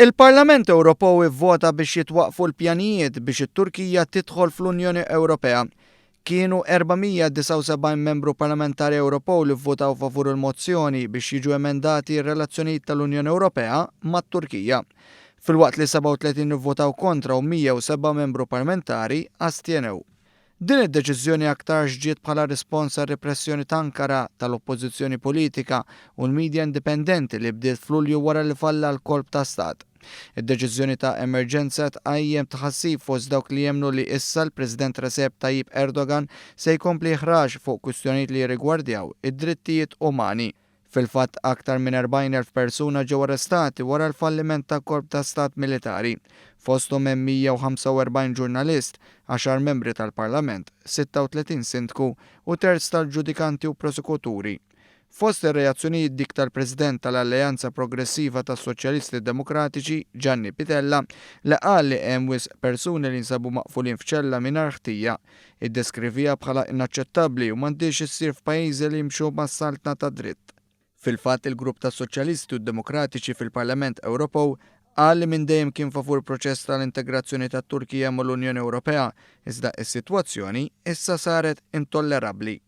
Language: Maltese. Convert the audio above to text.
Il-Parlament Ewropew ivvota biex jitwaqfu l-pjanijiet biex it-Turkija tidħol fl-Unjoni Ewropea. Kienu 479 membru parlamentari Ewropew li vvotaw favur il-mozzjoni biex jiġu emendati r-relazzjonijiet tal-Unjoni Ewropea mat-Turkija. Filwaqt li 37 ivvotaw kontra u 107 membru parlamentari astjenew. Din id-deċiżjoni aktar ġiet bħala rispons għal repressjoni ta' Ankara tal-oppożizzjoni politika u l-medja indipendenti li bdiet f'Lulju wara li falla l-kolb ta' stat. Id-deċiżjoni ta' emerġenza tqajjem tħassib fost dawk li jemnu li issa l-President Recep Tayyip Erdogan se jkompli ħraġ fuq kwistjonijiet li jirrigwardjaw id-drittijiet umani. Fil-fatt aktar minn 40,000 persuna ġew arrestati wara l-falliment ta' korp ta' stat militari. Fosthom hemm 145 ġurnalist, 10 membri tal-Parlament, 36 sindku u terz tal-ġudikanti u prosekuturi. Fost ir-reazzjonijiet dik tal-President tal-Alleanza Progressiva tas-Soċjalisti Demokratiċi, Gianni Pittella, li qal li hemm wisq persuni li nsabu maqfulin f'ċella mingħajr ħtija, iddeskrivija bħala inaċċettabbli u m'għandix issir f'pajjiżi li jimxu mas-saltna ta' dritt. Fil-fatt il-grupp tas Soċjalisti u Demokratiċi fil-Parlament Ewropew qal li minn dejjem kien favur proċess tal-integrazzjoni tat-Turkija mal-Unjoni Ewropea, iżda s-sitwazzjoni issa saret intollerabbli.